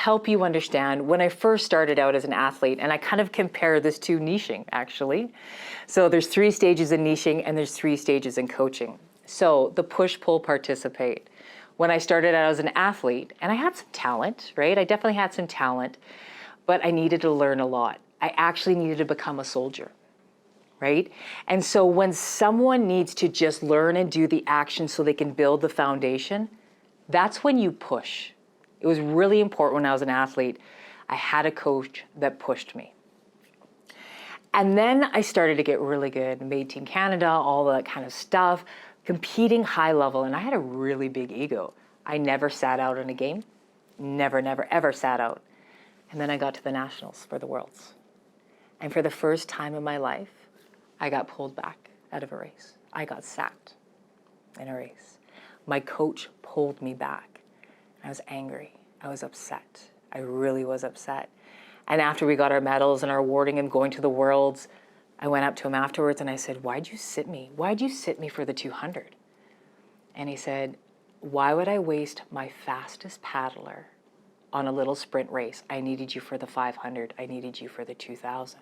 help you understand when I first started out as an athlete, and I kind of compare this to niching actually. So there's 3 stages in niching and there's 3 stages in coaching. So the push, pull, participate. When I started out as an athlete, and I had some talent, right? I definitely had some talent, but I needed to learn a lot. I actually needed to become a soldier, right? And so when someone needs to just learn and do the action so they can build the foundation, that's when you push. It was really important when I was an athlete. I had a coach that pushed me. And then I started to get really good, made Team Canada, all that kind of stuff, competing high level, and I had a really big ego. I never sat out in a game, never, ever sat out. And then I got to the nationals for the Worlds. And for the first time in my life, I got pulled back out of a race. I got sacked in a race. My coach pulled me back. I was angry. I was upset. I really was upset. And after we got our medals and our awarding and going to the Worlds, I went up to him afterwards and I said, "Why'd you sit me? Why'd you sit me for the 200? And he said, "Why would I waste my fastest paddler on a little sprint race? I needed you for the 500. I needed you for the 2000.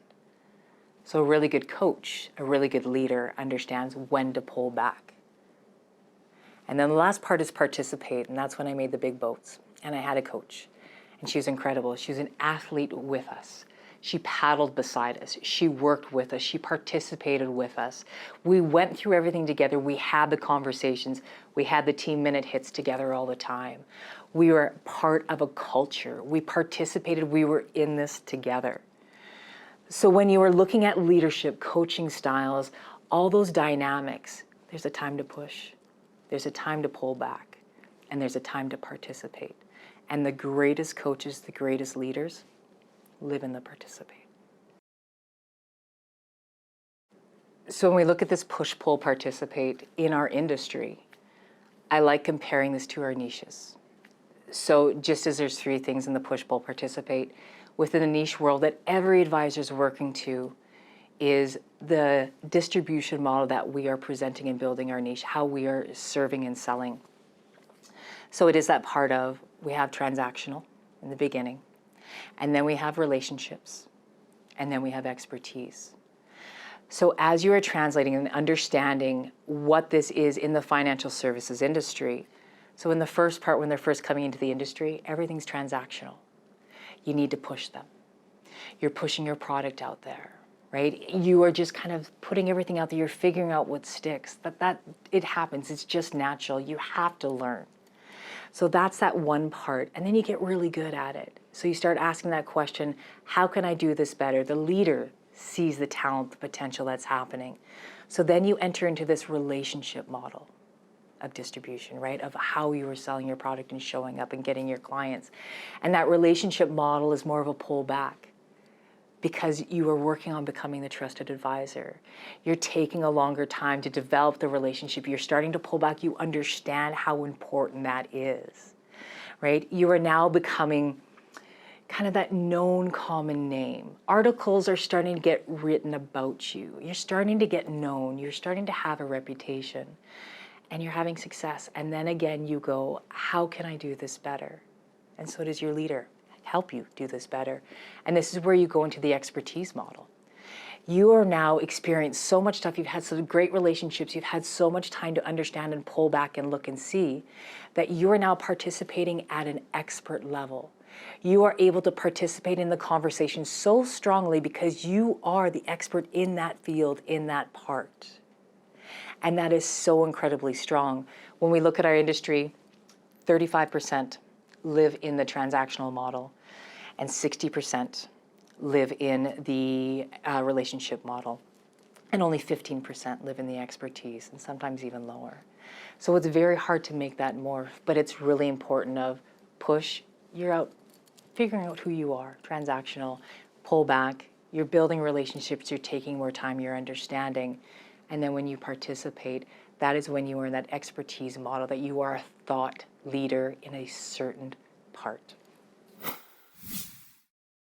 So a really good coach, a really good leader understands when to pull back. And then the last part is participate, and that's when I made the big boats. And I had a coach, and she was incredible. She was an athlete with us. She paddled beside us. She worked with us. She participated with us. We went through everything together. We had the conversations. We had the team minute hits together all the time. We were part of a culture. We participated. We were in this together. So when you are looking at leadership, coaching styles, all those dynamics, there's a time to push, there's a time to pull back, and there's a time to participate. And the greatest coaches, the greatest leaders, live in the participate. So when we look at this push, pull, participate in our industry, I like comparing this to our niches. So just as there's 3 things in the push, pull, participate, within the niche world that every advisor is working to is the distribution model that we are presenting and building our niche, how we are serving and selling. So it is that part of, we have transactional in the beginning, and then we have relationships, and then we have expertise. So as you are translating and understanding what this is in the financial services industry, so in the first part, when they're first coming into the industry, everything's transactional. You need to push them. You're pushing your product out there, right? You are just kind of putting everything out there. You're figuring out what sticks. That it happens. It's just natural. You have to learn. So that's that one part. And then you get really good at it. So you start asking that question, how can I do this better? The leader sees the talent, the potential that's happening. So then you enter into this relationship model of distribution, right? Of how you are selling your product and showing up and getting your clients. And that relationship model is more of a pullback because you are working on becoming the trusted advisor. You're taking a longer time to develop the relationship. You're starting to pull back. You understand how important that is, right? You are now becoming kind of that known common name. Articles are starting to get written about you. You're starting to get known. You're starting to have a reputation. And you're having success. And then again, you go, how can I do this better? And so does your leader help you do this better. And this is where you go into the expertise model. You are now experienced so much stuff. You've had some great relationships. You've had so much time to understand and pull back and look and see that you are now participating at an expert level. You are able to participate in the conversation so strongly because you are the expert in that field, in that part. And that is so incredibly strong. When we look at our industry, 35% live in the transactional model and 60% live in the relationship model. And only 15% live in the expertise, and sometimes even lower. So it's very hard to make that morph, but it's really important of push, you're out figuring out who you are, transactional, pull back, you're building relationships, you're taking more time, you're understanding. And then when you participate, that is when you are in that expertise model, that you are a thought leader in a certain part.